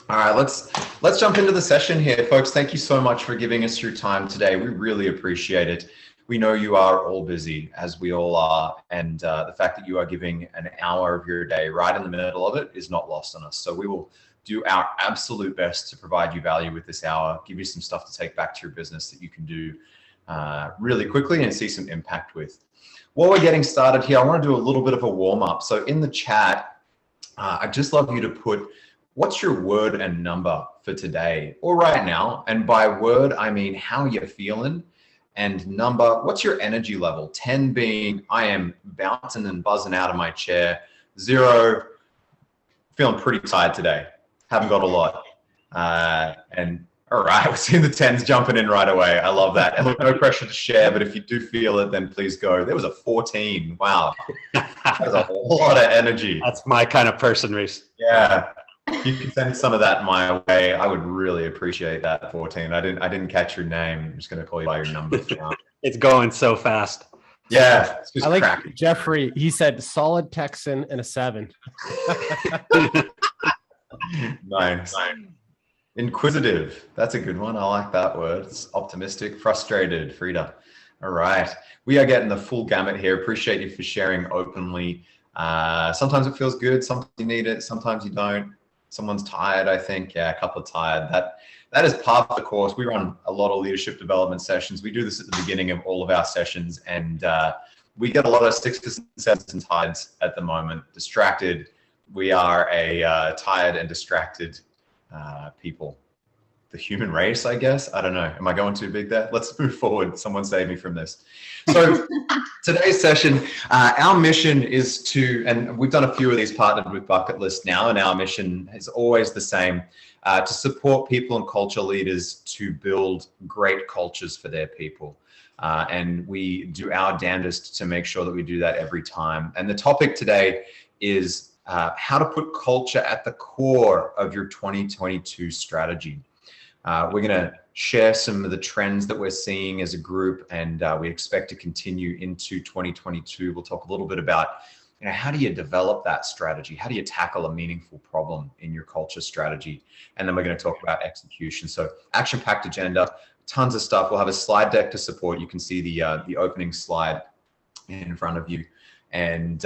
All right, let's jump into the session here, folks. Thank you so much for giving us your time today. We really appreciate it. We know you are all busy, as we all are, and the fact that you are giving an hour of your day right in the middle of it is not lost on us. So we will do our absolute best to provide you value with this hour, give you some stuff to take back to your business that you can do really quickly and see some impact with. While we're getting started here, I want to do a little bit of a warm up. So in the chat, I'd just love you to put what's your word and number for today or right now. And by word, I mean how you're feeling, and number, what's your energy level? 10 being I am bouncing and buzzing out of my chair. 0, feeling pretty tired today. Haven't got a lot. And all right, we're seeing the 10s jumping in right away. I love that. And look, no pressure to share, but if you do feel it, then please go. There was a 14. Wow. That's a lot of energy. That's my kind of person, Reese. Yeah. You can send some of that my way. I would really appreciate that, 14. I didn't catch your name. I'm just going to call you by your number for now. It's going so fast. Yeah. It's just I like cracking. Jeffrey. He said solid Texan and a 7. Nice. Inquisitive. That's a good one. I like that word. It's optimistic, frustrated, Frida. All right. We are getting the full gamut here. Appreciate you for sharing openly. Sometimes it feels good. Sometimes you need it. Sometimes you don't. Someone's tired, I think. Yeah, a couple are tired. That is part of the course. We run a lot of leadership development sessions. We do this at the beginning of all of our sessions, and we get a lot of 6%, 7s, and tides at the moment. Distracted. We are a tired and distracted people. The human race, I guess. I don't know. Am I going too big there? Let's move forward. Someone save me from this. So today's session, our mission is to, and we've done a few of these partnered with Bucket List now, and our mission is always the same, to support people and culture leaders to build great cultures for their people. And we do our damnedest to make sure that we do that every time. And the topic today is how to put culture at the core of your 2022 strategy. We're going to share some of the trends that we're seeing as a group, and we expect to continue into 2022. We'll talk a little bit about, how do you develop that strategy? How do you tackle a meaningful problem in your culture strategy? And then we're going to talk about execution. So action-packed agenda, tons of stuff. We'll have a slide deck to support. You can see the opening slide in front of you, and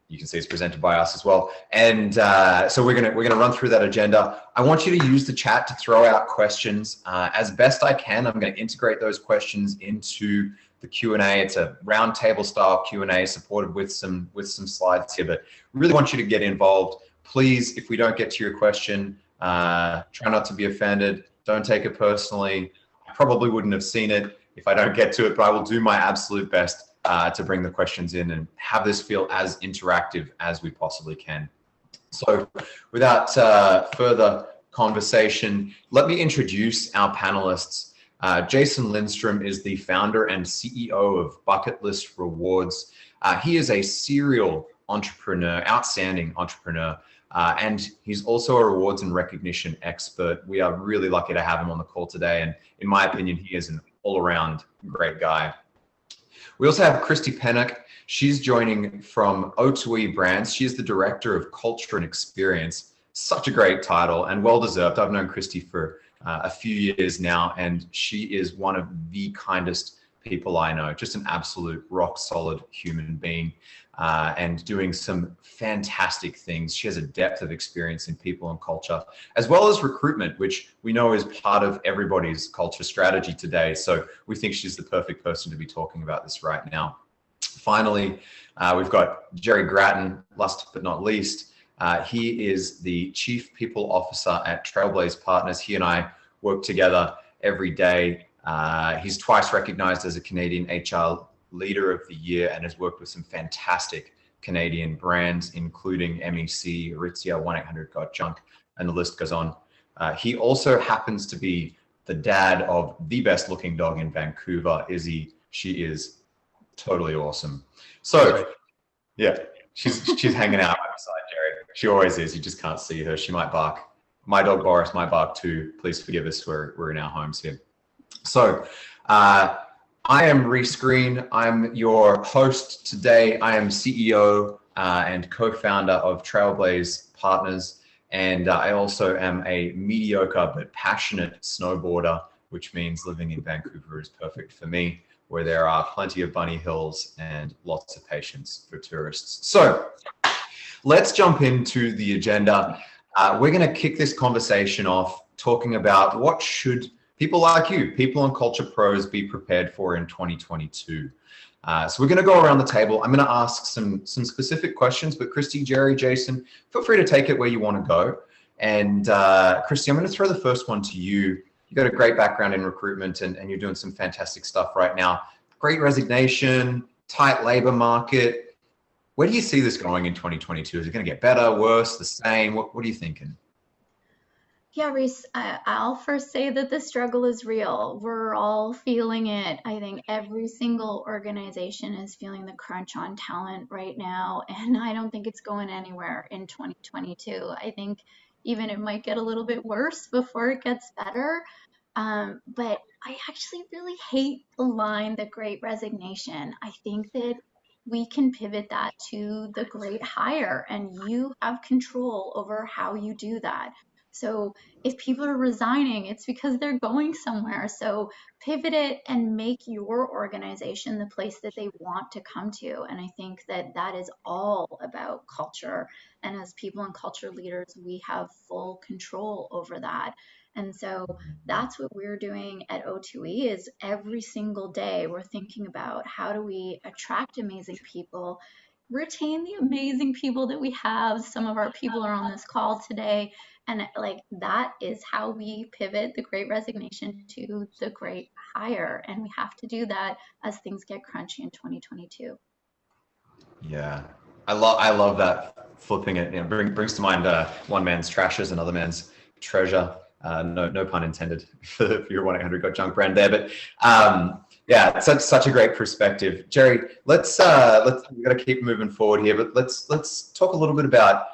you can see it's presented by us as well. And so we're gonna run through that agenda. I want you to use the chat to throw out questions. As best I can, I'm gonna integrate those questions into the Q&A. It's a round table style Q&A supported with some slides here, but really want you to get involved. Please, if we don't get to your question, try not to be offended. Don't take it personally. I probably wouldn't have seen it if I don't get to it, but I will do my absolute best to bring the questions in and have this feel as interactive as we possibly can. So without further conversation, let me introduce our panelists. Jason Lindstrom is the founder and CEO of Bucket List Rewards. He is a serial entrepreneur, outstanding entrepreneur, and he's also a rewards and recognition expert. We are really lucky to have him on the call today, and in my opinion, he is an all-around great guy. We also have Christy Pennock. She's joining from O2E Brands. She is the Director of Culture and Experience. Such a great title and well-deserved. I've known Christy for a few years now, and she is one of the kindest people I know. Just an absolute rock-solid human being, and doing some fantastic things. She has a depth of experience in people and culture, as well as recruitment, which we know is part of everybody's culture strategy today. So we think she's the perfect person to be talking about this right now. Finally, we've got Jerry Grattan, last but not least. He is the Chief People Officer at Trailblaze Partners. He and I work together every day. He's twice recognized as a Canadian HR Leader of the Year and has worked with some fantastic Canadian brands, including MEC, Aritzia, 1-800-GOT-JUNK, and the list goes on. He also happens to be the dad of the best looking dog in Vancouver, Izzy. She is totally awesome. So yeah, she's hanging out right beside Jerry. She always is. You just can't see her. She might bark. My dog Boris might bark too. Please forgive us. We're in our homes here. So I am Reese Green. I'm your host today. I am CEO and co-founder of Trailblaze Partners. And I also am a mediocre but passionate snowboarder, which means living in Vancouver is perfect for me, where there are plenty of bunny hills and lots of patience for tourists. So let's jump into the agenda. We're going to kick this conversation off talking about what should people like you, people and culture pros, be prepared for in 2022. So we're going to go around the table. I'm going to ask some specific questions, but Christy, Jerry, Jason, feel free to take it where you want to go. And Christy, I'm going to throw the first one to you. You've got a great background in recruitment and you're doing some fantastic stuff right now. Great resignation, tight labor market. Where do you see this going in 2022? Is it going to get better, worse, the same? What are you thinking? Yeah, Reese, I'll first say that the struggle is real. We're all feeling it. I think every single organization is feeling the crunch on talent right now, and I don't think it's going anywhere in 2022. I think even it might get a little bit worse before it gets better. But I actually really hate the line, the great resignation. I think that we can pivot that to the great hire, and you have control over how you do that. So if people are resigning, it's because they're going somewhere. So pivot it and make your organization the place that they want to come to. And I think that that is all about culture. And as people and culture leaders, we have full control over that. And so that's what we're doing at O2E is every single day we're thinking about how do we attract amazing people, retain the amazing people that we have. Some of our people are on this call today. And like that is how we pivot the great resignation to the great hire. And we have to do that as things get crunchy in 2022. Yeah, I love that flipping it. Brings to mind one man's trash is another man's treasure. No pun intended for your 1-800-GOT-JUNK brand there, but yeah, it's such a great perspective. Jerry, let's we've got to keep moving forward here, but let's talk a little bit about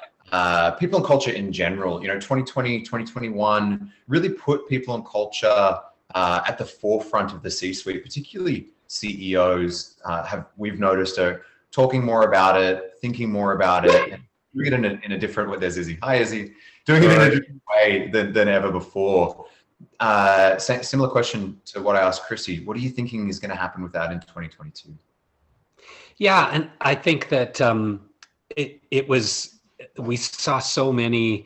people and culture in general. 2020, 2021 really put people and culture at the forefront of the C-suite, particularly CEOs we've noticed are talking more about it, thinking more about it, and doing it in a different way. There's Izzy. Hi, Izzy. Doing it in a different way than ever before. Similar question to what I asked Chrissy. What are you thinking is going to happen with that in 2022? Yeah, and I think that we saw so many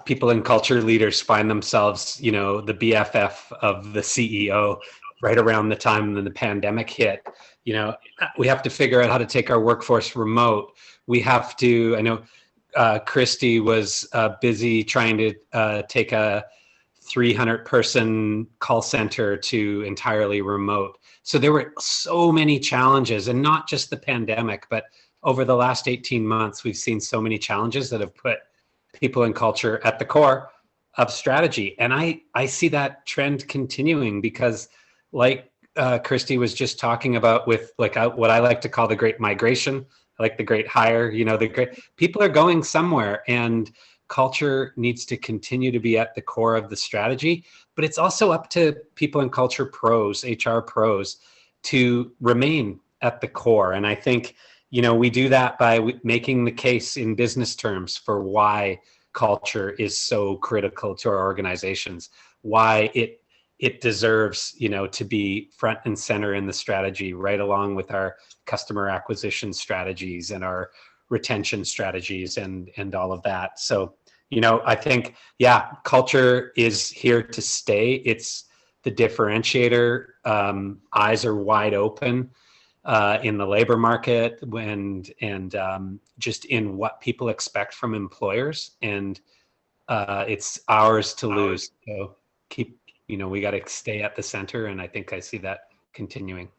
people and culture leaders find themselves, the BFF of the CEO right around the time when the pandemic hit. We have to figure out how to take our workforce remote. We have to, I know Christy was busy trying to take a 300-person call center to entirely remote. So there were so many challenges, and not just the pandemic, but over the last 18 months, we've seen so many challenges that have put people and culture at the core of strategy. And I see that trend continuing because like Christy was just talking about with what I like to call the great migration, like the great hire, the great people are going somewhere, and culture needs to continue to be at the core of the strategy, but it's also up to people and culture pros, HR pros, to remain at the core. And I think, we do that by making the case in business terms for why culture is so critical to our organizations, why it deserves, to be front and center in the strategy, right along with our customer acquisition strategies and our retention strategies and all of that. So, I think, culture is here to stay. It's the differentiator. Eyes are wide open in the labor market and just in what people expect from employers. And it's ours to lose. So we got to stay at the center. And I think I see that continuing.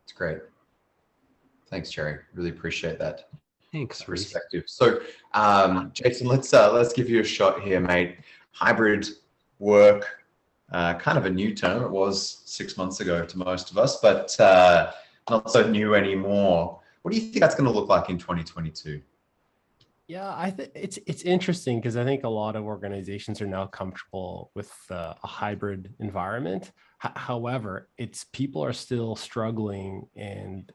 It's great. Thanks, Jerry. Really appreciate that. Thanks, perspective. So, Jason, let's give you a shot here, mate. Hybrid work, kind of a new term. It was 6 months ago to most of us, but not so new anymore. What do you think that's going to look like in 2022? Yeah, I think it's interesting because I think a lot of organizations are now comfortable with a hybrid environment. However, it's people are still struggling and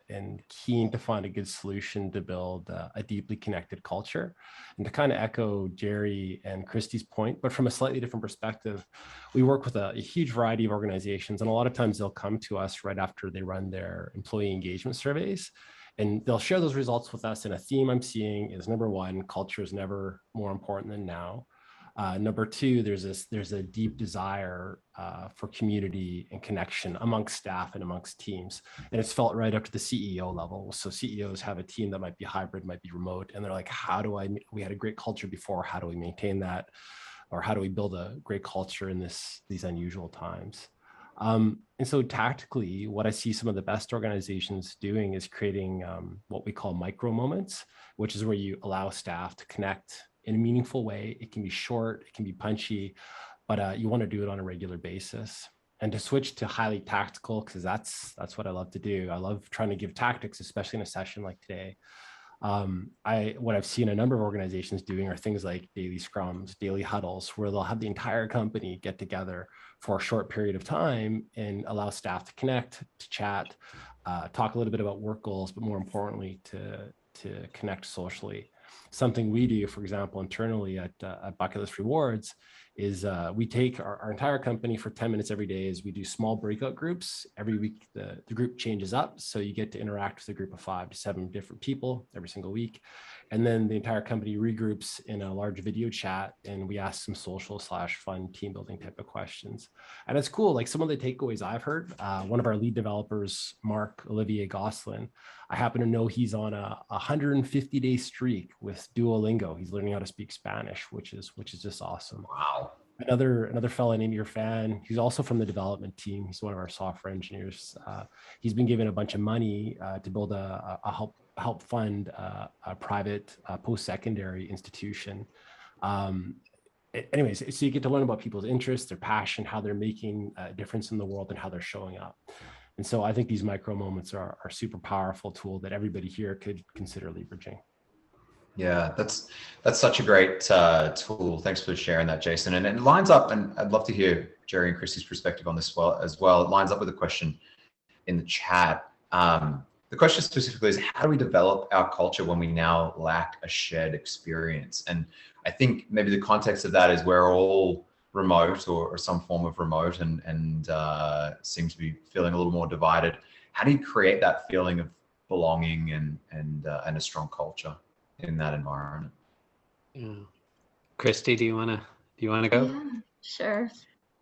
keen to find a good solution to build a deeply connected culture. And to kind of echo Jerry and Christy's point, but from a slightly different perspective, we work with a huge variety of organizations, and a lot of times they'll come to us right after they run their employee engagement surveys, and they'll share those results with us. And a theme I'm seeing is, number one, culture is never more important than now. Number two, there's a deep desire for community and connection amongst staff and amongst teams, and it's felt right up to the CEO level. So CEOs have a team that might be hybrid, might be remote, and they're like, how do I? We had a great culture before. How do we maintain that, or how do we build a great culture in these unusual times? And so tactically, what I see some of the best organizations doing is creating what we call micro moments, which is where you allow staff to connect in a meaningful way. It can be short, it can be punchy, but you want to do it on a regular basis. And to switch to highly tactical, because that's what I love to do. I love trying to give tactics, especially in a session like today. What I've seen a number of organizations doing are things like daily scrums, daily huddles, where they'll have the entire company get together for a short period of time and allow staff to connect, to chat, talk a little bit about work goals, but more importantly, to connect socially. Something we do, for example, internally at Bucket List Rewards is we take our entire company for 10 minutes every day as we do small breakout groups. Every week, the group changes up. So you get to interact with a group of 5 to 7 different people every single week. And then the entire company regroups in a large video chat, and we ask some social/fun team building type of questions. And it's cool. Like some of the takeaways I've heard, one of our lead developers, Mark Olivier Gosselin, I happen to know he's on a 150-day streak with Duolingo. He's learning how to speak Spanish, which is just awesome. Wow. Another fellow named Irfan, he's also from the development team. He's one of our software engineers. He's been given a bunch of money to build a help fund a private post-secondary institution. Anyways, so you get to learn about people's interests, their passion, how they're making a difference in the world, and how they're showing up. And so I think these micro moments are a super powerful tool that everybody here could consider leveraging. Yeah, that's such a great tool. Thanks for sharing that, Jason. And it lines up, and I'd love to hear Jerry and Christy's perspective on this as well. It lines up with a question in the chat. The question specifically is, how do we develop our culture when we now lack a shared experience? And I think maybe the context of that is we're all remote or some form of remote and seem to be feeling a little more divided. How do you create that feeling of belonging and a strong culture in that environment? Yeah. Christy, do you want to go? Yeah, sure.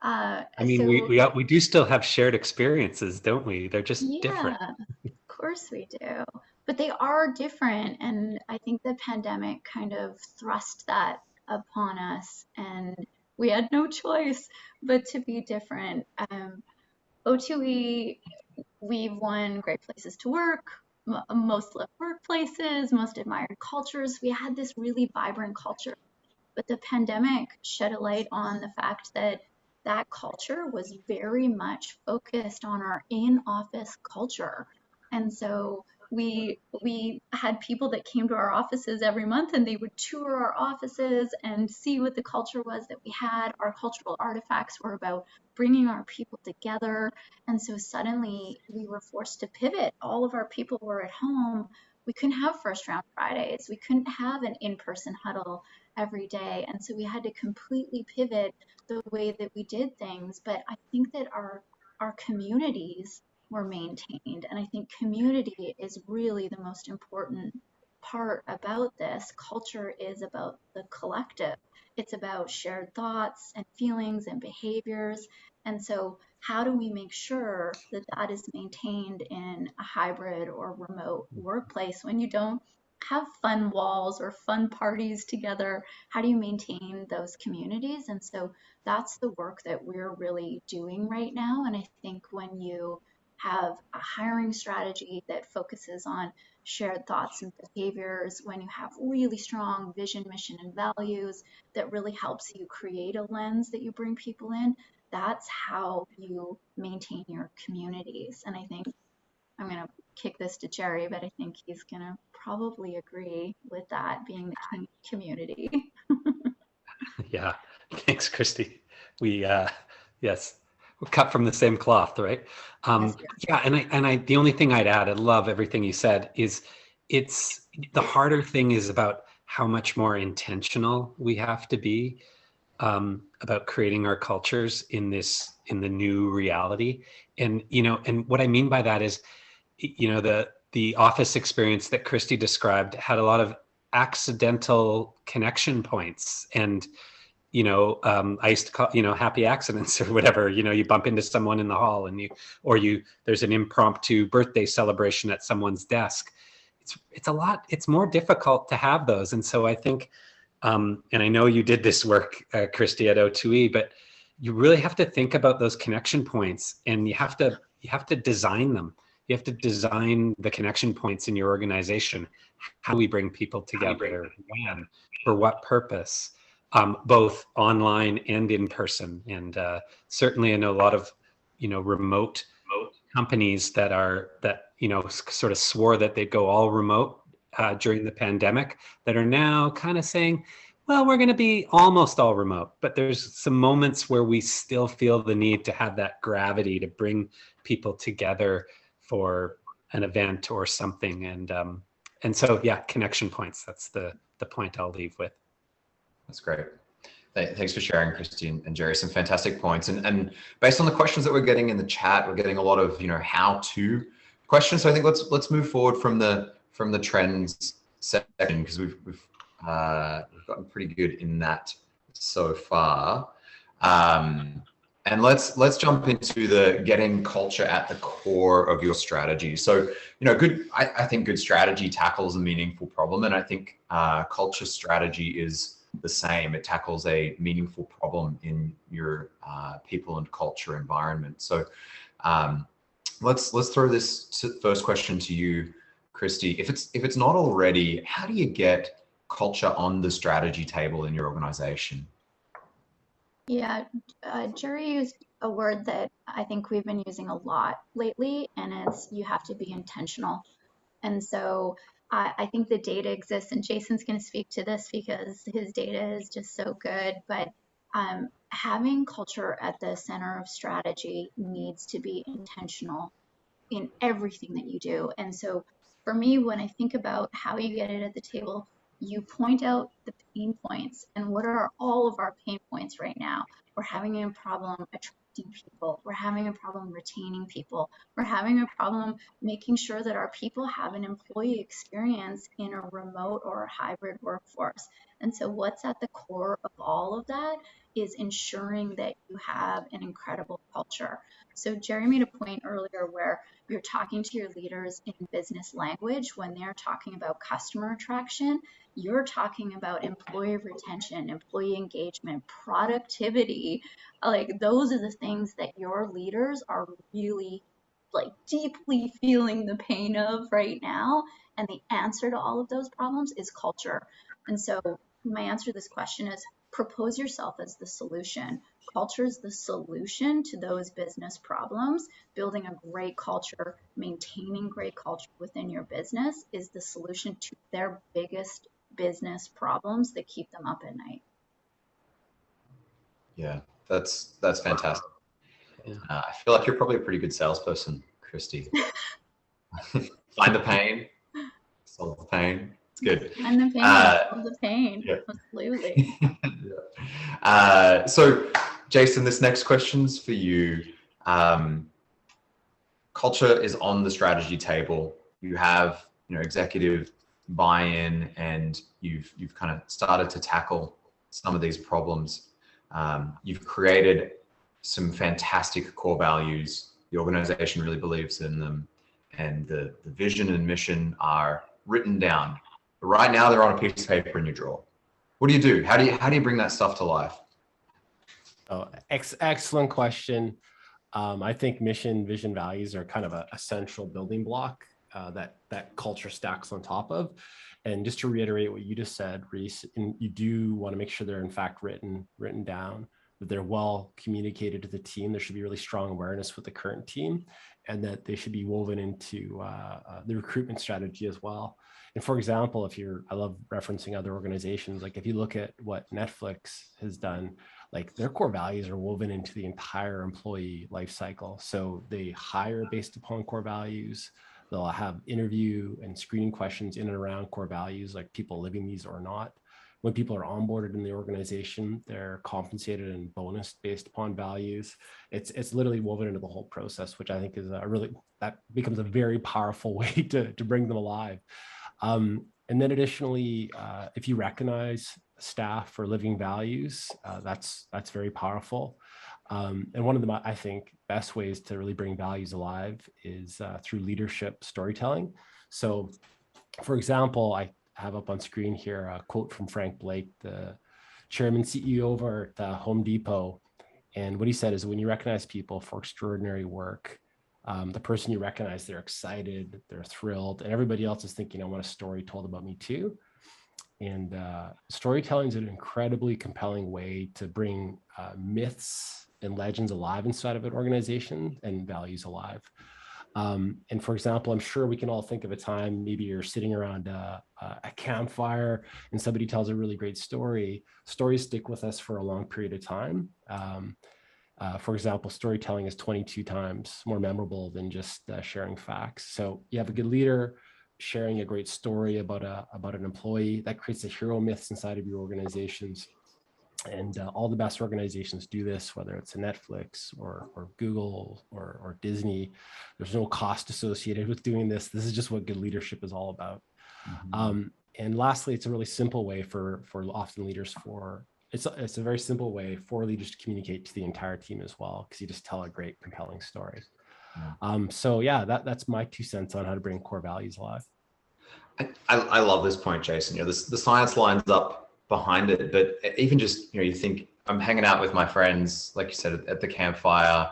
I mean, we do still have shared experiences, don't we? They're just different. Of course we do, but they are different, and I think the pandemic kind of thrust that upon us, and we had no choice but to be different. O2E, we've won Great Places to Work, most loved workplaces, most admired cultures. We had this really vibrant culture, but the pandemic shed a light on the fact that that culture was very much focused on our in-office culture. And so we had people that came to our offices every month, and they would tour our offices and see what the culture was that we had. Our cultural artifacts were about bringing our people together. And so suddenly we were forced to pivot. All of our people were at home. We couldn't have first round Fridays. We couldn't have an in-person huddle every day. And so we had to completely pivot the way that we did things. But I think that our communities were maintained. And I think community is really the most important part about this. Culture is about the collective. It's about shared thoughts and feelings and behaviors. And so how do we make sure that that is maintained in a hybrid or remote workplace when you don't have fun walls or fun parties together? How do you maintain those communities? And so that's the work that we're really doing right now. And I think when you have a hiring strategy that focuses on shared thoughts and behaviors, when you have really strong vision, mission, and values that really helps you create a lens that you bring people in, that's how you maintain your communities. And I think I'm going to kick this to Jerry, but I think he's gonna probably agree with that being the king community. Yeah, thanks, Christy. We yes, we're cut from the same cloth, right? Yes, Yeah, and I the only thing I'd add, I love everything you said, is it's the harder thing is about how much more intentional we have to be about creating our cultures in the new reality. And and what I mean by that is, the office experience that Christy described had a lot of accidental connection points. And I used to call, happy accidents or whatever. You bump into someone in the hall, and there's an impromptu birthday celebration at someone's desk. It's more difficult to have those. And so I think, and I know you did this work, Christy, at O2E, but you really have to think about those connection points, and you have to design them. You have to design the connection points in your organization. How do we bring people together? When? For what purpose? Both online and in person. And certainly I know a lot of remote companies that sort of swore that they'd go all remote during the pandemic, that are now kind of saying, well, we're going to be almost all remote. But there's some moments where we still feel the need to have that gravity to bring people together for an event or something. And so, yeah, connection points. That's the point I'll leave with. That's great. Thanks for sharing, Christy and Jerry. Some fantastic points. And based on the questions that we're getting in the chat, we're getting a lot of how-to questions. So I think let's move forward from the trends section, because we've gotten pretty good in that so far. And let's jump into the getting culture at the core of your strategy. So I think good strategy tackles a meaningful problem, and I think culture strategy is the same. It tackles a meaningful problem in your people and culture environment. So let's throw this first question to you, Christy. If it's not already, how do you get culture on the strategy table in your organization? Yeah, Jerry used a word that I think we've been using a lot lately, and it's you have to be intentional. And so I think the data exists, and Jason's going to speak to this because his data is just so good. But having culture at the center of strategy needs to be intentional in everything that you do. And so for me, when I think about how you get it at the table, you point out the pain points. And what are all of our pain points right now? We're having a problem attracting people. We're having a problem retaining people. We're having a problem making sure that our people have an employee experience in a remote or a hybrid workforce. And so what's at the core of all of that is ensuring that you have an incredible culture. So Jerry made a point earlier where you're talking to your leaders in business language. When they're talking about customer attraction, you're talking about employee retention, employee engagement, productivity. Like those are the things that your leaders are really deeply feeling the pain of right now. And the answer to all of those problems is culture. And so my answer to this question is propose yourself as the solution. Culture is the solution to those business problems. Building a great culture, maintaining great culture within your business is the solution to their biggest business problems that keep them up at night. Yeah, that's fantastic. Yeah. I feel like you're probably a pretty good salesperson, Christy. Find the pain, solve the pain. It's good. Find the pain, solve the pain. Yeah. Absolutely. Yeah. So, Jason, this next question's for you. Culture is on the strategy table. You have, executive buy-in, and you've kind of started to tackle some of these problems. You've created some fantastic core values. The organization really believes in them, and the vision and mission are written down. But right now, they're on a piece of paper in your drawer. What do you do? How do you bring that stuff to life? Oh, excellent question. I think mission, vision, values are kind of a central building block that culture stacks on top of. And just to reiterate what you just said, Reese, you do want to make sure they're in fact written down. that they're well communicated to the team. There should be really strong awareness with the current team, and that they should be woven into the recruitment strategy as well. And for example, I love referencing other organizations, like if you look at what Netflix has done, like their core values are woven into the entire employee life cycle. So they hire based upon core values. They'll have interview and screening questions in and around core values, like people living these or not. When people are onboarded in the organization, they're compensated and bonused based upon values. It's literally woven into the whole process, which I think is that becomes a very powerful way to bring them alive. And then additionally, if you recognize staff for living values, that's very powerful. And one of the, I think, best ways to really bring values alive is through leadership storytelling. So, for example, I have up on screen here a quote from Frank Blake, the chairman CEO over at Home Depot. And what he said is, when you recognize people for extraordinary work, the person you recognize, they're excited, they're thrilled, and everybody else is thinking, I want a story told about me too. And storytelling is an incredibly compelling way to bring myths and legends alive inside of an organization and values alive. And for example, I'm sure we can all think of a time, maybe you're sitting around a campfire and somebody tells a really great story. Stories stick with us for a long period of time. For example, storytelling is 22 times more memorable than just sharing facts. So you have a good leader sharing a great story about an employee that creates a hero myths inside of your organizations. And all the best organizations do this, whether it's a Netflix or Google or Disney. There's no cost associated with doing this. This is just what good leadership is all about. Mm-hmm. And lastly, it's a really simple way for often leaders it's a very simple way for leaders to communicate to the entire team as well, because you just tell a great, compelling story. Yeah. So yeah, that's my 2 cents on how to bring core values alive. I love this point, Jason. The science lines up behind it, but even just, you think I'm hanging out with my friends, like you said, at the campfire,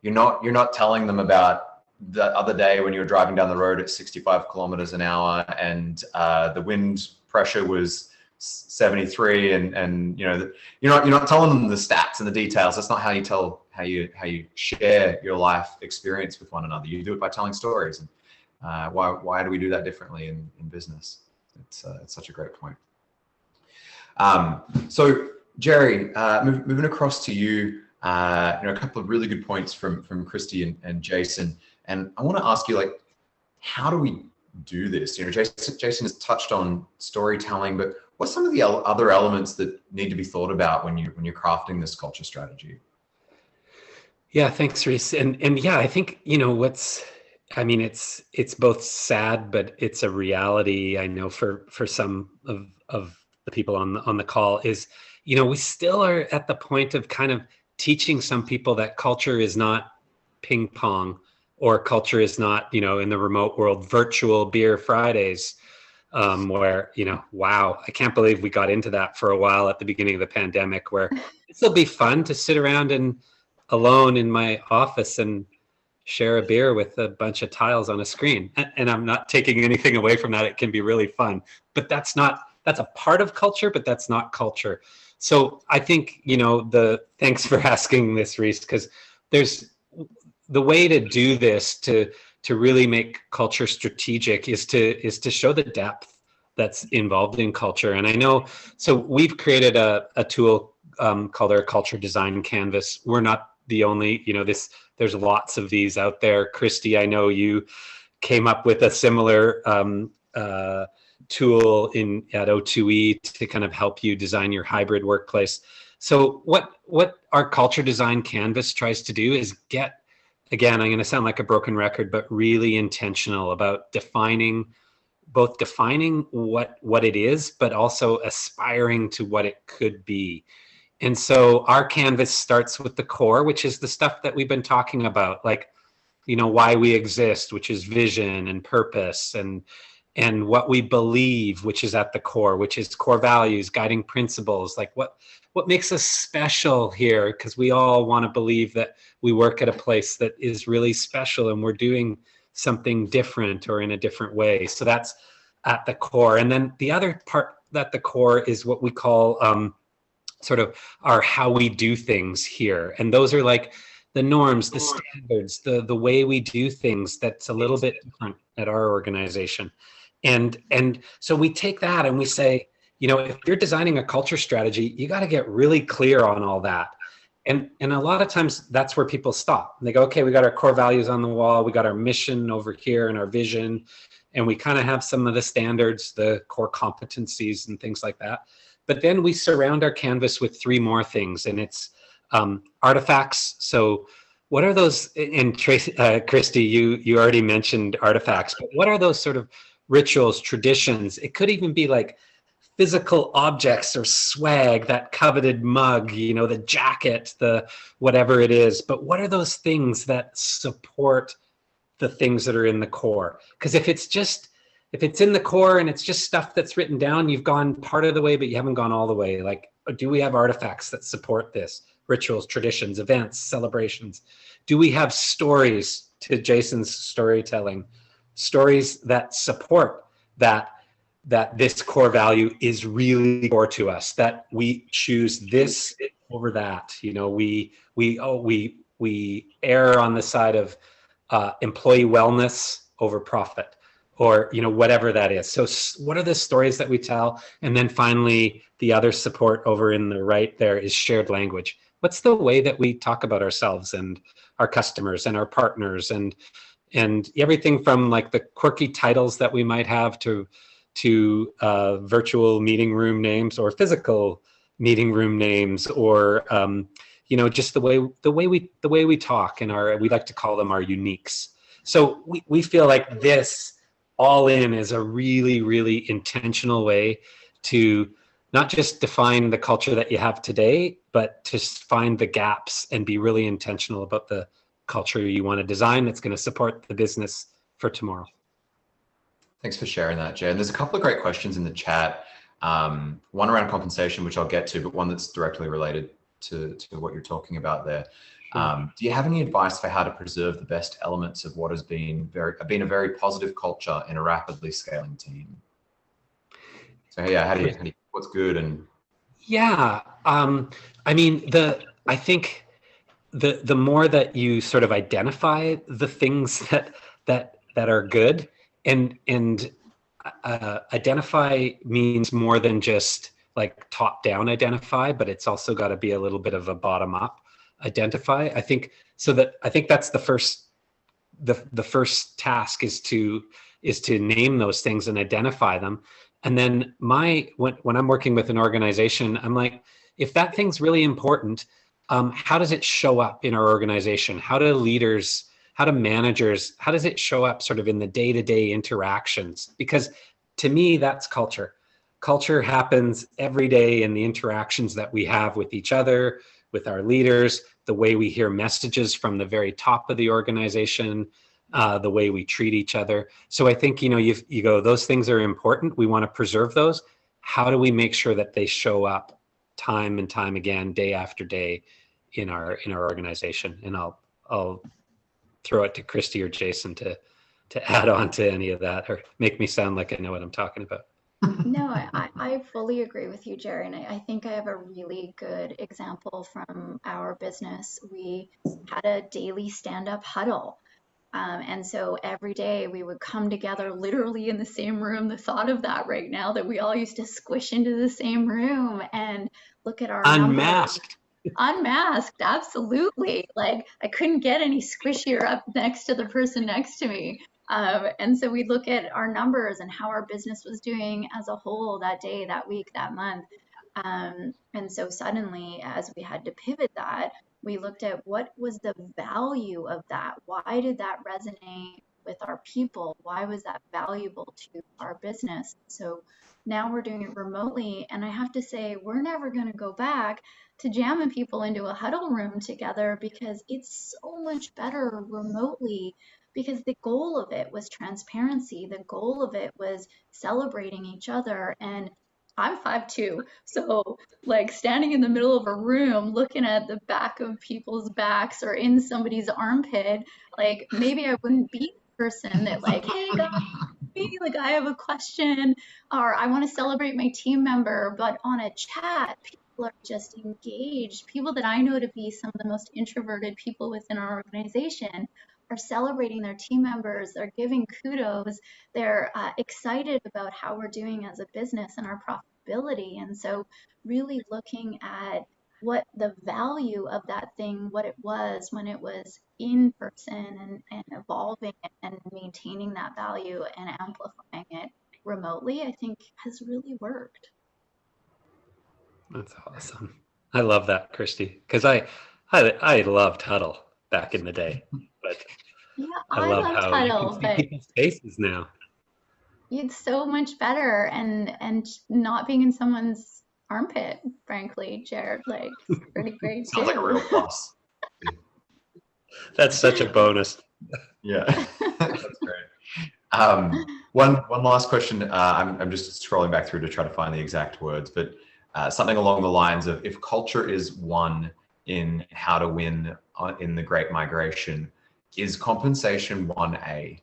you're not telling them about the other day when you were driving down the road at 65 kilometers an hour and the wind pressure was 73 and you're not telling them the stats and the details. That's not how you share your life experience with one another. You do it by telling stories. And why do we do that differently in business? It's such a great point. So Jerry, moving across to you, a couple of really good points from Christy and Jason. And I want to ask you, how do we do this? Jason has touched on storytelling, but what's some of the other elements that need to be thought about when you're crafting this culture strategy? Yeah, thanks, Reese. And yeah, I think, it's both sad, but it's a reality. I know for some of the people on the call is, we still are at the point of kind of teaching some people that culture is not ping pong, or culture is not, in the remote world, virtual beer Fridays, where, wow, I can't believe we got into that for a while at the beginning of the pandemic, where it'll be fun to sit around and alone in my office and share a beer with a bunch of tiles on a screen. And I'm not taking anything away from that. It can be really fun, but that's a part of culture, but that's not culture. So I think, thanks for asking this, Reese, because there's the way to do this to really make culture strategic is to show the depth that's involved in culture. And I know, so we've created a tool called our Culture Design Canvas. We're not the only, there's lots of these out there. Christy, I know you came up with a similar tool at O2E to kind of help you design your hybrid workplace. So what our Culture Design Canvas tries to do is get, again, I'm going to sound like a broken record, but really intentional about defining what it is, but also aspiring to what it could be. And so our canvas starts with the core, which is the stuff that we've been talking about, like, why we exist, which is vision and purpose, and what we believe, which is at the core, which is core values, guiding principles, like what makes us special here, because we all want to believe that we work at a place that is really special and we're doing something different or in a different way. So that's at the core. And then the other part at the core is what we call sort of are how we do things here. And those are like the norms, the standards, the way we do things that's a little bit different at our organization. And so we take that and we say, you know, if you're designing a culture strategy, you got to get really clear on all that. And a lot of times that's where people stop. They go, okay, we got our core values on the wall, we got our mission over here and our vision, and we kind of have some of the standards, the core competencies and things like that. But then we surround our canvas with three more things, and it's artifacts. So what are those? And Tracy, Christy, you already mentioned artifacts, but what are those sort of rituals, traditions? It could even be like physical objects or swag, that coveted mug, you know, the jacket, the whatever it is. But what are those things that support the things that are in the core? Because if it's in the core and it's just stuff that's written down, you've gone part of the way, but you haven't gone all the way. Like, do we have artifacts that support this? Rituals, traditions, events, celebrations? Do we have stories, to Jason's storytelling, stories that support that this core value is really core to us, that we choose this over that? You know, we err on the side of employee wellness over profit, or, you know, whatever that is. So what are the stories that we tell? And then finally, the other support over in the right there is shared language. What's the way that we talk about ourselves and our customers and our partners, and everything from like the quirky titles that we might have to virtual meeting room names or physical meeting room names, or you know, just the way we talk, and we like to call them our uniques. So we feel like this all in is a really, really intentional way to not just define the culture that you have today, but to find the gaps and be really intentional about the culture you want to design that's going to support the business for tomorrow. Thanks for sharing that, Jay. And there's a couple of great questions in the chat. One around compensation, which I'll get to, but one that's directly related to what you're talking about there. Do you have any advice for how to preserve the best elements of what has been a very positive culture in a rapidly scaling team? So yeah, how do you what's good? And yeah, I mean, I think the more that you sort of identify the things that are good, and identify means more than just like top down identify, but it's also got to be a little bit of a bottom up identify. I think that's the first task is to name those things and identify them. And then when I'm working with an organization, I'm like, if that thing's really important, how does it show up in our organization? How do leaders, how do managers, how does it show up sort of in the day-to-day interactions? Because to me, that's culture. Culture happens every day in the interactions that we have with each other, with our leaders, the way we hear messages from the very top of the organization, the way we treat each other. So I think, you know, you go, those things are important. We want to preserve those. How do we make sure that they show up time and time again, day after day in our organization? And I'll throw it to Christy or Jason to add on to any of that, or make me sound like I know what I'm talking about. No, I fully agree with you, Jerry. And I think I have a really good example from our business. We had a daily stand-up huddle. And so every day we would come together literally in the same room. The thought of that right now, that we all used to squish into the same room and look at our unmasked. Unmasked, absolutely. Like, I couldn't get any squishier up next to the person next to me. And so we look at our numbers and how our business was doing as a whole that day, that week, that month. And so suddenly, as we had to pivot that, we looked at what was the value of that? Why did that resonate with our people? Why was that valuable to our business? So now we're doing it remotely. And I have to say, we're never going to go back to jamming people into a huddle room together, because it's so much better remotely, because the goal of it was transparency. The goal of it was celebrating each other. And I'm 5'2", so like standing in the middle of a room looking at the back of people's backs or in somebody's armpit, like maybe I wouldn't be the person that like, hey guys, I have a question, or I want to celebrate my team member. But on a chat, people are just engaged. People that I know to be some of the most introverted people within our organization are celebrating their team members, they're giving kudos, they're excited about how we're doing as a business and our profitability. And so, really looking at what the value of that thing, what it was when it was in person, and evolving it and maintaining that value and amplifying it remotely, I think has really worked. That's awesome. I love that, Christy, because I loved Huddle back in the day, but Yeah, I I love love how you can Tuttle, see but people's faces now. it's so much better, and not being in someone's armpit, frankly, Jared, like it's pretty great Sounds like a real too. plus. That's such a bonus. Yeah, that's great. One last question. I'm just scrolling back through to try to find the exact words, but something along the lines of, if culture is one in how to win in the Great Migration, is compensation 1A?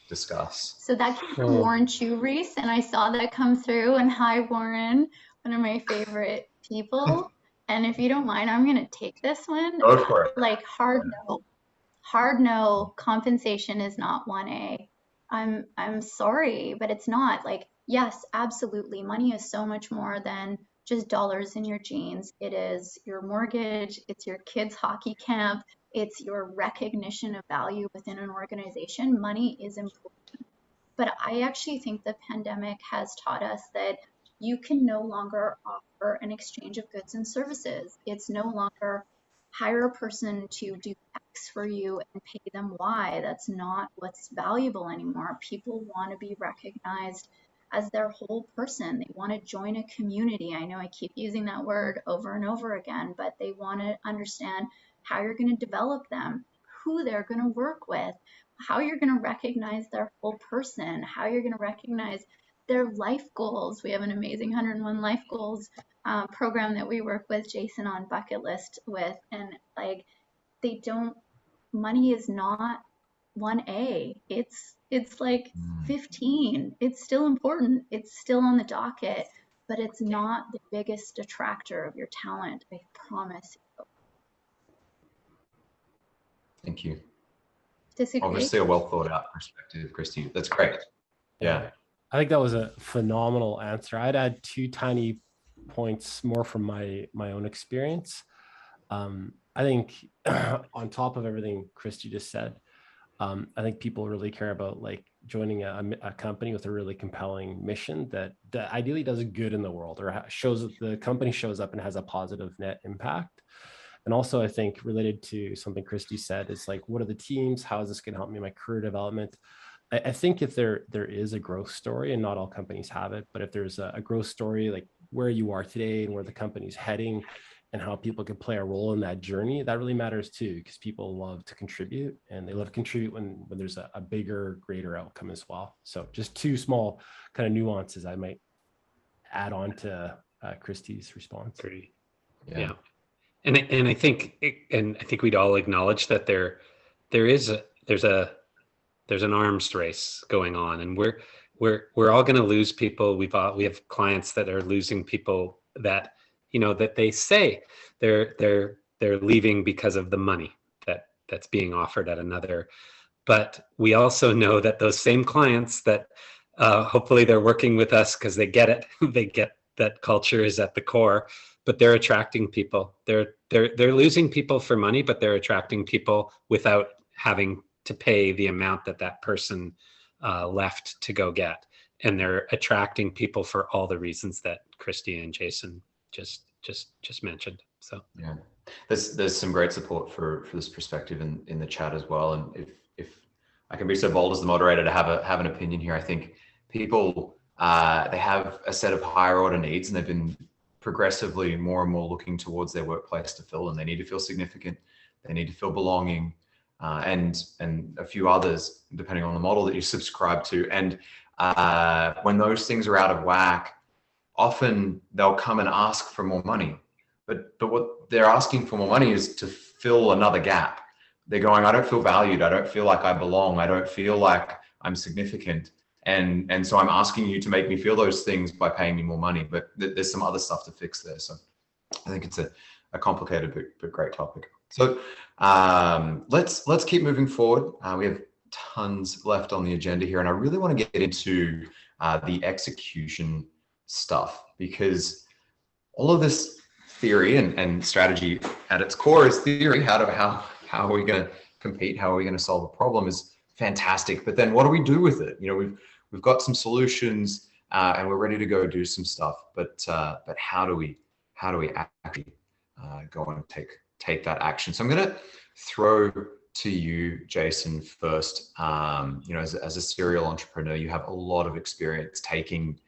Discuss. So that came from Warren Chu, Reese, and I saw that come through. And hi, Warren, one of my favorite people. And if you don't mind, I'm gonna take this one. Go for it. Like hard no, compensation is not 1A. I'm sorry, but it's not. Like, yes, absolutely. Money is so much more than just dollars in your jeans. It is your mortgage, it's your kids' hockey camp, it's your recognition of value within an organization. Money is important. But I actually think the pandemic has taught us that you can no longer offer an exchange of goods and services. It's no longer hire a person to do X for you and pay them Y. That's not what's valuable anymore. People want to be recognized as their whole person. They want to join a community. I know I keep using that word over and over again, but they want to understand how you're going to develop them, who they're going to work with, how you're going to recognize their whole person, how you're going to recognize their life goals. We have an amazing 101 life goals program that we work with Jason on Bucket List with, and like they don't, money is not 1A. It's like 15. It's still important. It's still on the docket, but it's not the biggest detractor of your talent. I promise you. Thank you. Disagree? Obviously a well thought out perspective, Christy. That's great. Yeah. I think that was a phenomenal answer. I'd add two tiny points more from my own experience. I think on top of everything Christy just said, I think people really care about like joining a company with a really compelling mission that ideally does good in the world, or shows that the company shows up and has a positive net impact. And also, I think related to something Christy said, is like, what are the teams? How is this going to help me in my career development? I think if there is a growth story, and not all companies have it, but if there's a growth story, like where you are today and where the company's heading and how people can play a role in that journey, that really matters too, because people love to contribute, and they love to contribute when there's a bigger, greater outcome as well. So just two small kind of nuances I might add on to Christy's response. Yeah. And I think we'd all acknowledge that there's an arms race going on, and we're all going to lose people. We have clients that are losing people that, you know, that they say they're leaving because of the money that's being offered at another. But we also know that those same clients that hopefully they're working with us because they get it, they get that culture is at the core, but they're attracting people. They're losing people for money, but they're attracting people without having to pay the amount that person left to go get. And they're attracting people for all the reasons that Christy and Jason just mentioned. So yeah, there's some great support for this perspective in the chat as well. And if I can be so bold as the moderator to have an opinion here, I think people they have a set of higher order needs, and they've been progressively more and more looking towards their workplace to fill, and they need to feel significant, they need to feel belonging, and a few others depending on the model that you subscribe to. And when those things are out of whack, often they'll come and ask for more money, but what they're asking for more money is to fill another gap. They're going, I don't feel valued, I don't feel like I belong, I don't feel like I'm significant. And so I'm asking you to make me feel those things by paying me more money, but there's some other stuff to fix there. So I think it's a complicated but great topic. So let's keep moving forward. We have tons left on the agenda here, and I really want to get into the execution stuff, because all of this theory and strategy at its core is theory. How are we going to compete? How are we going to solve a problem is fantastic. But then what do we do with it? We've got some solutions and we're ready to go do some stuff. But how do we actually go and take that action? So I'm going to throw to you, Jason, first. As a serial entrepreneur, you have a lot of experience taking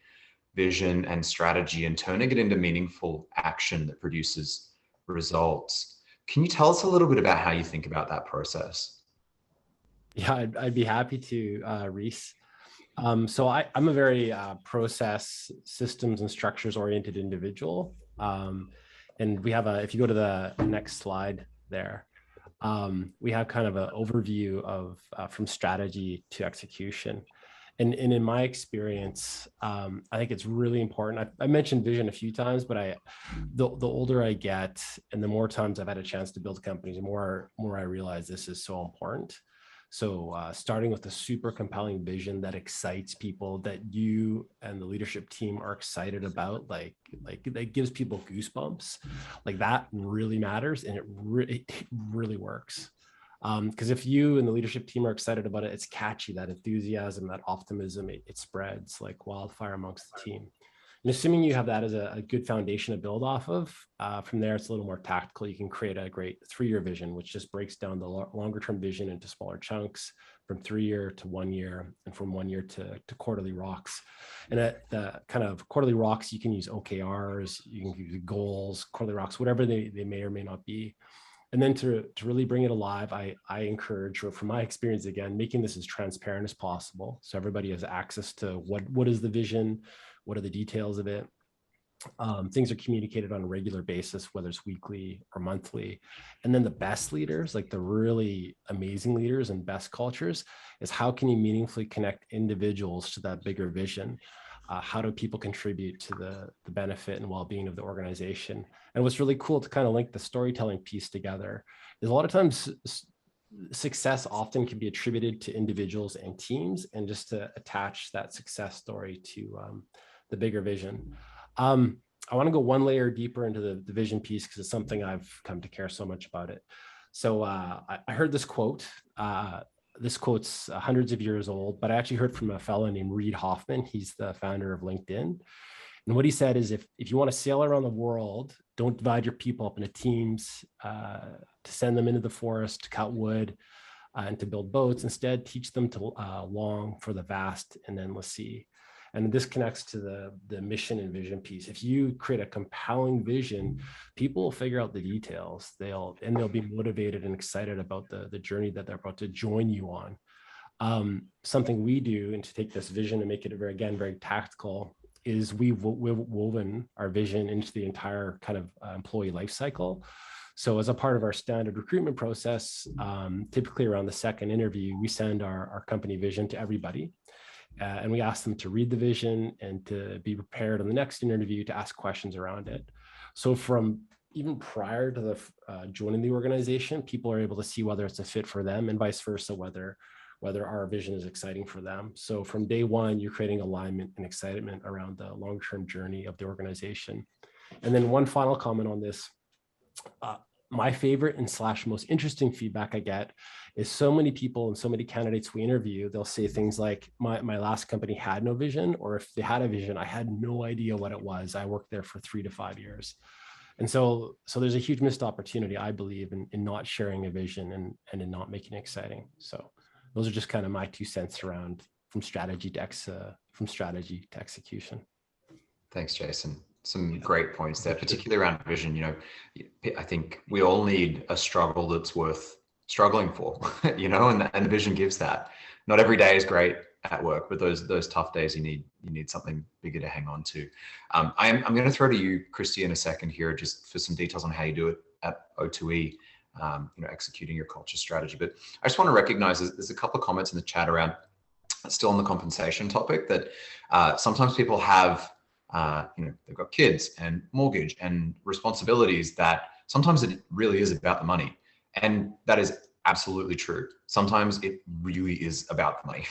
vision and strategy and turning it into meaningful action that produces results. Can you tell us a little bit about how you think about that process? Yeah, I'd be happy to, Reese. So I'm a very process, systems, and structures oriented individual. And we have if you go to the next slide there, we have kind of an overview of from strategy to execution. And in my experience, I think it's really important. I mentioned vision a few times, but the older I get and the more times I've had a chance to build companies, the more I realize this is so important. So starting with a super compelling vision that excites people, that you and the leadership team are excited about, like that gives people goosebumps, like that really matters, and it really works. Because if you and the leadership team are excited about it, it's catchy, that enthusiasm, that optimism, it spreads like wildfire amongst the team. And assuming you have that as a good foundation to build off of, from there, it's a little more tactical. You can create a great 3-year vision, which just breaks down the longer term vision into smaller chunks, from 3-year to 1 year, and from 1 year to quarterly rocks. And at the kind of quarterly rocks, you can use OKRs, you can use goals, quarterly rocks, whatever they may or may not be. And then to really bring it alive, I encourage, from my experience, again, making this as transparent as possible, so everybody has access to what is the vision, what are the details of it. Things are communicated on a regular basis, whether it's weekly or monthly. And then the best leaders, like the really amazing leaders and best cultures, is how can you meaningfully connect individuals to that bigger vision? How do people contribute to the benefit and well-being of the organization? And what's really cool to kind of link the storytelling piece together is a lot of times success often can be attributed to individuals and teams, and just to attach that success story to the bigger vision. I want to go one layer deeper into the vision piece, because it's something I've come to care so much about it. So I heard this quote. This quote's hundreds of years old, but I actually heard from a fellow named Reid Hoffman. He's the founder of LinkedIn. And what he said is, if you want to sail around the world, don't divide your people up into teams to send them into the forest to cut wood and to build boats. Instead, teach them to long for the vast and endless sea. And this connects to the mission and vision piece. If you create a compelling vision, people will figure out the details. They'll be motivated and excited about the journey that they're about to join you on. Something we do, and to take this vision and make it very tactical, is we've woven our vision into the entire kind of employee life cycle. So as a part of our standard recruitment process, typically around the second interview, we send our company vision to everybody. And we ask them to read the vision and to be prepared on the next interview to ask questions around it. So from even prior to the joining the organization, people are able to see whether it's a fit for them, and vice versa, whether our vision is exciting for them. So from day one, you're creating alignment and excitement around the long-term journey of the organization. And then one final comment on this. My favorite and / most interesting feedback I get is so many people and so many candidates we interview, they'll say things like, my last company had no vision, or if they had a vision, I had no idea what it was. I worked there for 3 to 5 years. And so there's a huge missed opportunity, I believe, in not sharing a vision and in not making it exciting. So those are just kind of my 2 cents around from strategy to execution. Thanks, Jason. Some great points there, particularly around vision. I think we all need a struggle that's worth struggling for, and the vision gives that. Not every day is great at work, but those tough days, you need something bigger to hang on to. I'm going to throw to you, Christy, in a second here, just for some details on how you do it at O2E, executing your culture strategy. But I just want to recognize there's a couple of comments in the chat around, still on the compensation topic, that sometimes people have they've got kids and mortgage and responsibilities that sometimes it really is about the money. And that is absolutely true. Sometimes it really is about the money.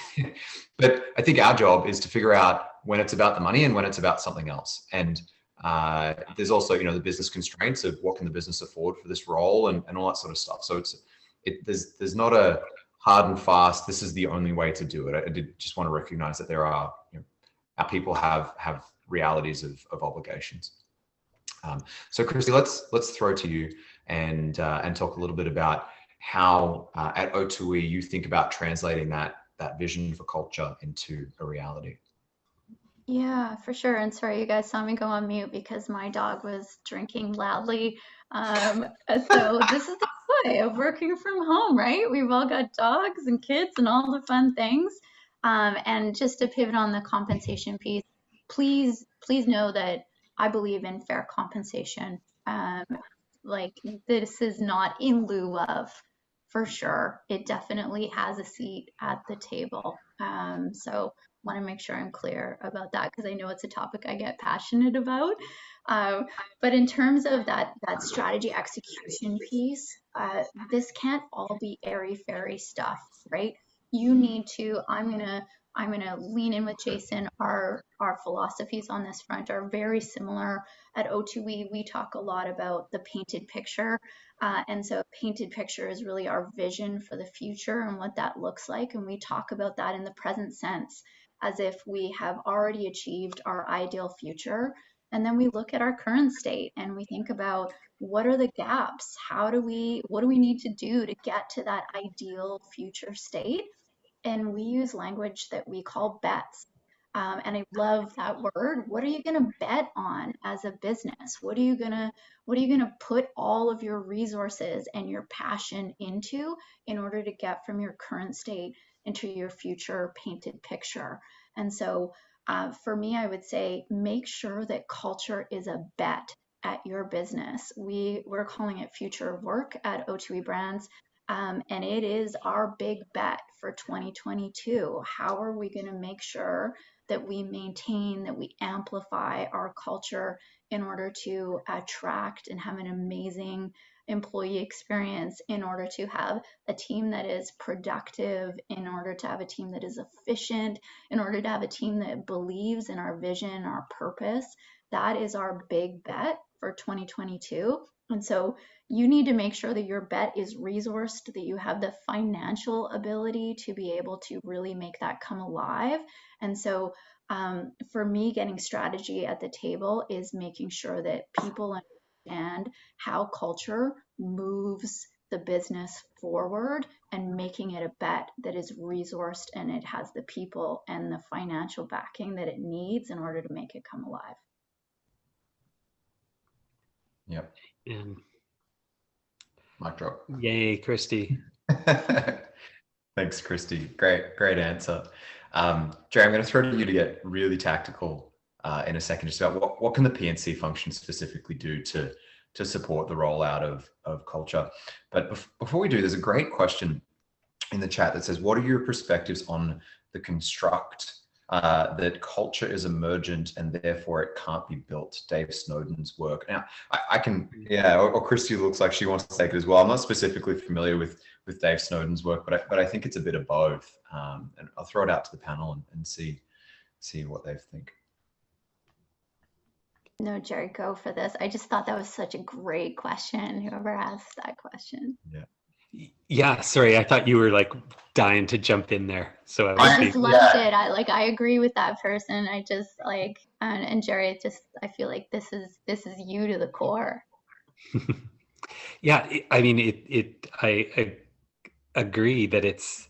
But I think our job is to figure out when it's about the money and when it's about something else. And there's also, the business constraints of what can the business afford for this role and all that sort of stuff. So there's not a hard and fast, this is the only way to do it. I did just want to recognize that there are, our people have realities of obligations. So Christy, let's throw to you and talk a little bit about how at O2E you think about translating that vision for culture into a reality. Yeah, for sure. And sorry, you guys saw me go on mute because my dog was drinking loudly. So this is the joy of working from home, right? We've all got dogs and kids and all the fun things. And just to pivot on the compensation piece, please know that I believe in fair compensation. Like this is not in lieu of, for sure. It definitely has a seat at the table. So want to make sure I'm clear about that because I know it's a topic I get passionate about. But in terms of that strategy execution piece, this can't all be airy-fairy stuff, right? You need to, I'm gonna lean in with Jason. Our philosophies on this front are very similar. At O2E, we talk a lot about the painted picture. And so painted picture is really our vision for the future and what that looks like. And we talk about that in the present sense, as if we have already achieved our ideal future. And then we look at our current state and we think about what are the gaps? What do we need to do to get to that ideal future state? And we use language that we call bets. And I love that word. What are you going to bet on as a business? What are you going to put all of your resources and your passion into in order to get from your current state into your future painted picture? And so for me, I would say make sure that culture is a bet at your business. We're calling it Future of Work at O2E Brands. And it is our big bet for 2022. How are we going to make sure that we maintain, that we amplify our culture in order to attract and have an amazing employee experience, in order to have a team that is productive, in order to have a team that is efficient, in order to have a team that believes in our vision, our purpose? That is our big bet for 2022. And so you need to make sure that your bet is resourced, that you have the financial ability to be able to really make that come alive. And so for me, getting strategy at the table is making sure that people understand how culture moves the business forward and making it a bet that is resourced and it has the people and the financial backing that it needs in order to make it come alive. Yep. And mic drop. Yay, Christy. Thanks, Christy. Great answer. Jerry, I'm going to throw to you to get really tactical in a second, just about what can the P&C function specifically do to support the rollout of culture. But before we do, there's a great question in the chat that says, what are your perspectives on the construct that culture is emergent and therefore it can't be built? Dave Snowden's work. Now, I can, or Christy looks like she wants to take it as well. I'm not specifically familiar with Dave Snowden's work, but I think it's a bit of both. And I'll throw it out to the panel and see what they think. No, Jerry, go for this. I just thought that was such a great question, whoever asked that question. Yeah, sorry, I thought you were like dying to jump in there. So I just loved it. I agree with that person. I just like, and Jerry, I feel like this is you to the core. Yeah, I mean, I agree that it's,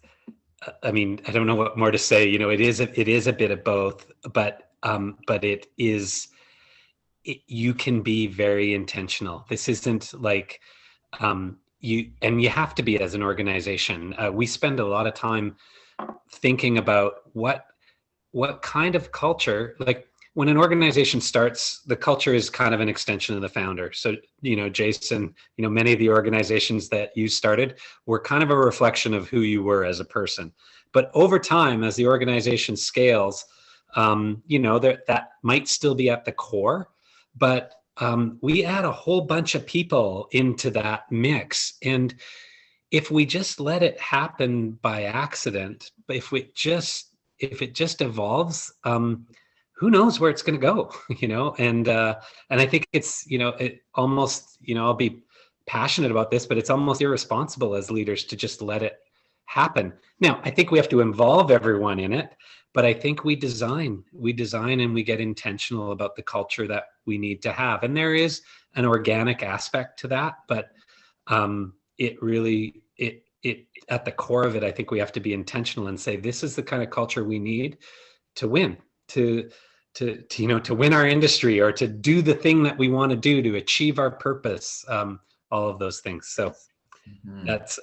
I mean, I don't know what more to say. It is a bit of both, but it is, you can be very intentional. This isn't like, you have to be as an organization. We spend a lot of time thinking about what kind of culture, like when an organization starts, the culture is kind of an extension of the founder. So, Jason, many of the organizations that you started were kind of a reflection of who you were as a person. But over time, as the organization scales, that might still be at the core, but we add a whole bunch of people into that mix. And if we just let it happen by accident, if it just evolves, who knows where it's going to go, and I think it's, it almost, I'll be passionate about this, but it's almost irresponsible as leaders to just let it happen. Now, I think we have to involve everyone in it, but I think we design and we get intentional about the culture that we need to have. And there is an organic aspect to that, but it really, at the core of it, I think we have to be intentional and say, this is the kind of culture we need to win, to win our industry, or to do the thing that we want to do, to achieve our purpose, all of those things. So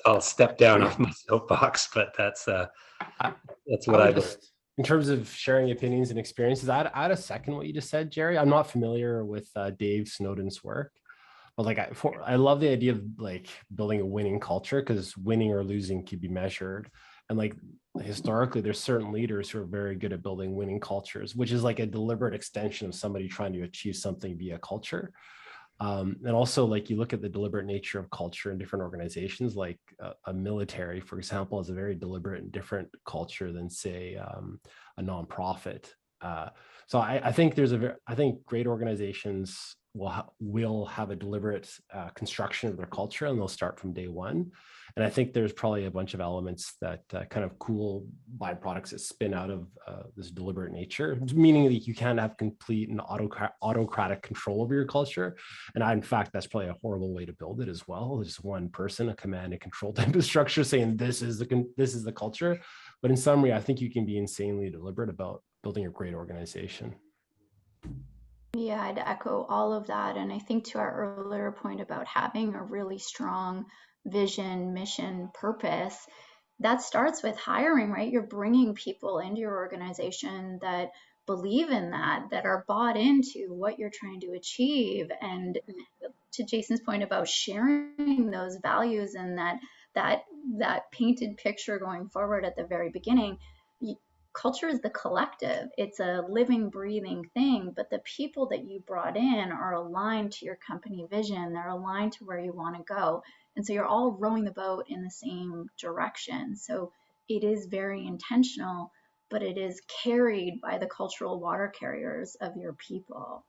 I'll step down off my soapbox, but that's what I believe. In terms of sharing opinions and experiences, I'd second what you just said, Jerry. I'm not familiar with Dave Snowden's work, but I love the idea of building a winning culture, because winning or losing can be measured. And historically, there's certain leaders who are very good at building winning cultures, which is a deliberate extension of somebody trying to achieve something via culture. And also, you look at the deliberate nature of culture in different organizations, a military, for example, is a very deliberate and different culture than, say, a nonprofit. So I think I think great organizations will have a deliberate construction of their culture, and they'll start from day one. And I think there's probably a bunch of elements that kind of cool byproducts that spin out of this deliberate nature, meaning that you can't have complete and autocratic control over your culture. And in fact, that's probably a horrible way to build it as well. Just one person, a command and control type of structure saying this is the culture. But in summary, I think you can be insanely deliberate about building a great organization. Yeah, I'd echo all of that. And I think to our earlier point about having a really strong vision, mission, purpose, that starts with hiring, right? You're bringing people into your organization that believe in that are bought into what you're trying to achieve. And to Jason's point about sharing those values and that painted picture going forward at the very beginning, culture is the collective. It's a living, breathing thing, but the people that you brought in are aligned to your company vision. They're aligned to where you want to go. And so you're all rowing the boat in the same direction. So it is very intentional, but it is carried by the cultural water carriers of your people.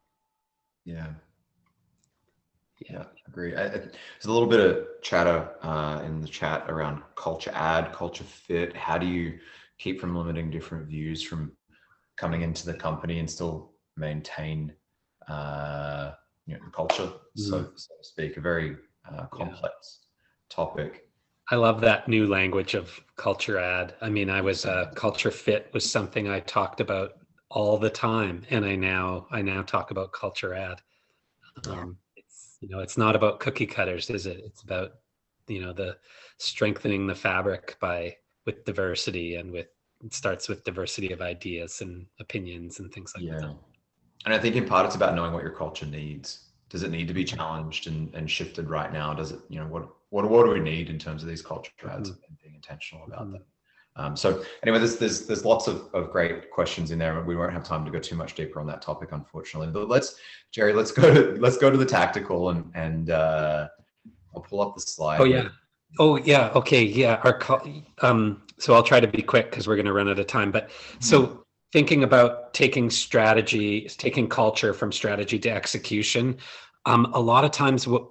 Yeah, agree. There's a little bit of chatter in the chat around culture add, culture fit. How do you keep from limiting different views from coming into the company and still maintain the culture, so to speak? A very complex topic. I love that new language of culture add. I mean, culture fit was something I talked about all the time, and I now talk about culture add. It's not about cookie cutters, is it? It's about the strengthening the fabric with diversity, and it starts with diversity of ideas and opinions and things like that. And I think in part it's about knowing what your culture needs. Does it need to be challenged and shifted right now? Does it, what do we need in terms of these culture adds and being intentional about them? So anyway, there's lots of great questions in there. We won't have time to go too much deeper on that topic, unfortunately. But Jerry, let's go to the tactical, and I'll pull up the slide. Okay. Yeah. So I'll try to be quick because we're going to run out of time. But so thinking about taking culture from strategy to execution, a lot of times what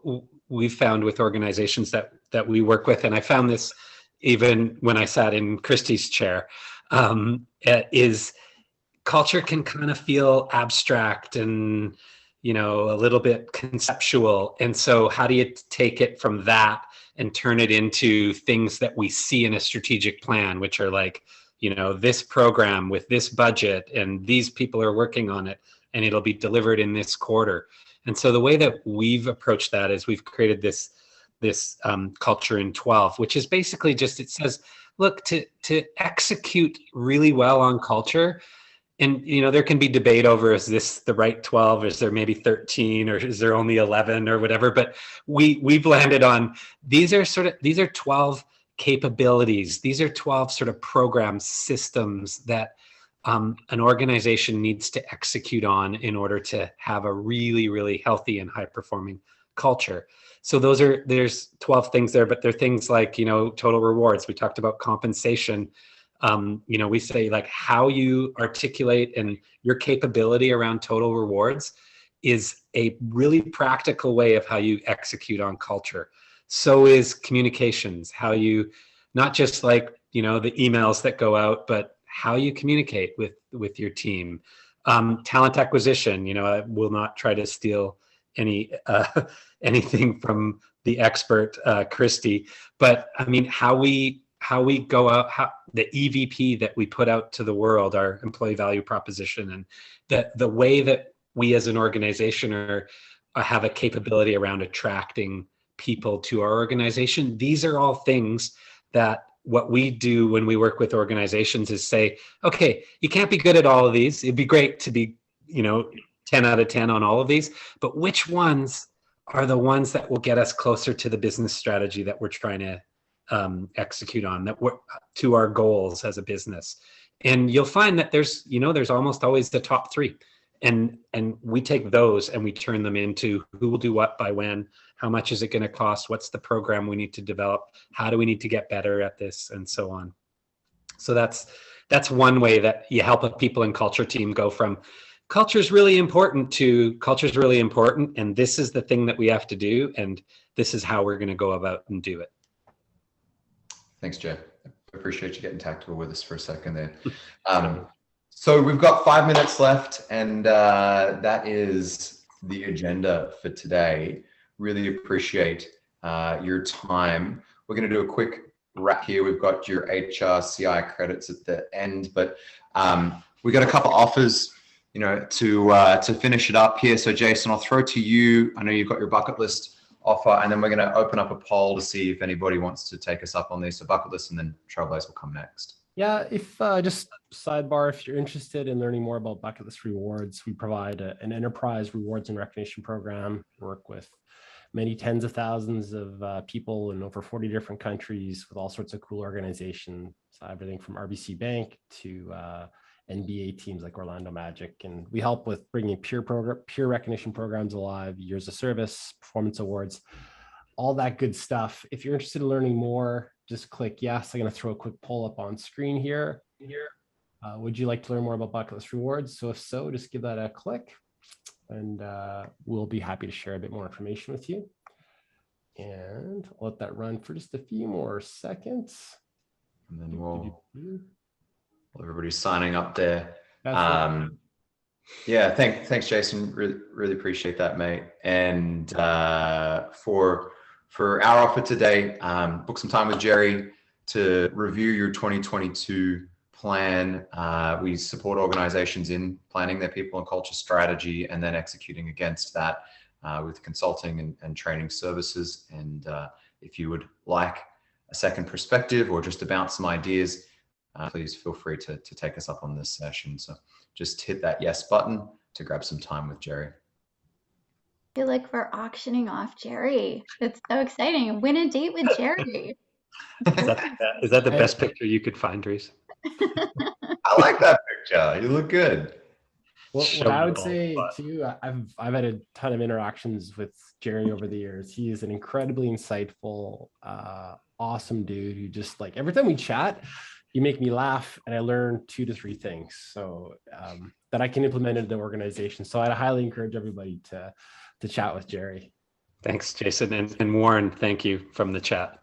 we've found with organizations that we work with, and I found this even when I sat in Christy's chair, is culture can kind of feel abstract and, a little bit conceptual. And so how do you take it from that and turn it into things that we see in a strategic plan, which are this program with this budget, and these people are working on it, and it'll be delivered in this quarter. And so the way that we've approached that is we've created this culture in 12, which is basically just, it says, look, to execute really well on culture, and there can be debate over, is this the right 12? Is there maybe 13, or is there only 11 or whatever? But we've landed on these are 12 capabilities. These are 12 sort of programs, systems that an organization needs to execute on in order to have a really, really healthy and high performing culture. So there's 12 things there, but there are things like, total rewards. We talked about compensation. We say like how you articulate and your capability around total rewards is a really practical way of how you execute on culture. So is communications, how you, not just like, the emails that go out, but how you communicate with your team. Talent acquisition, I will not try to steal anything from the expert, Christy, but I mean, how we go out, how the EVP that we put out to the world, our employee value proposition, and the way that we as an organization have a capability around attracting people to our organization. These are all things that what we do when we work with organizations is say, okay, you can't be good at all of these. It'd be great to be, 10 out of 10 on all of these, but which ones are the ones that will get us closer to the business strategy that we're trying to execute on, that we're to our goals as a business? And you'll find that there's almost always the top three. And we take those and we turn them into who will do what by when, how much is it going to cost, what's the program we need to develop, how do we need to get better at this, and so on. So that's one way that you help a people and culture team go from culture's really important to culture's really important, and this is the thing that we have to do, and this is how we're going to go about and do it. Thanks, Jay. I appreciate you getting tactical with us for a second there. So we've got 5 minutes left, and that is the agenda for today. Really appreciate your time. We're going to do a quick wrap here. We've got your HRCI credits at the end, but we got a couple offers, to finish it up here. So Jason, I'll throw to you. I know you've got your bucket list offer, and then we're going to open up a poll to see if anybody wants to take us up on these. So bucket list, and then Trailblaze will come next. Yeah, if just sidebar, if you're interested in learning more about Bucket List Rewards, we provide an enterprise rewards and recognition program. We work with many tens of thousands of people in over 40 different countries with all sorts of cool organizations, everything from RBC Bank to NBA teams like Orlando Magic. And we help with bringing peer recognition programs alive, years of service, performance awards, all that good stuff. If you're interested in learning more, just click yes. I'm going to throw a quick poll up on screen here. Would you like to learn more about Bucket List Rewards? So if so, just give that a click, and we'll be happy to share a bit more information with you. And I'll let that run for just a few more seconds. And then while everybody's signing up there. Yeah, thanks, Jason. Really appreciate that, mate. And for our offer today, book some time with Jerry to review your 2022 plan. We support organizations in planning their people and culture strategy and then executing against that with consulting and training services. And if you would like a second perspective or just to bounce some ideas, please feel free to take us up on this session. So just hit that yes button to grab some time with Jerry. I feel like we're auctioning off Jerry. It's so exciting. Win a date with Jerry. Is that the best picture you could find, Reese? I like that picture. You look good. Well, what I would say too, I've had a ton of interactions with Jerry over the years. He is an incredibly insightful, awesome dude who just, like, every time we chat, you make me laugh and I learn 2 to 3 things so that I can implement into the organization. So I'd highly encourage everybody to chat with Jerry. Thanks, Jason. And Warren, thank you from the chat.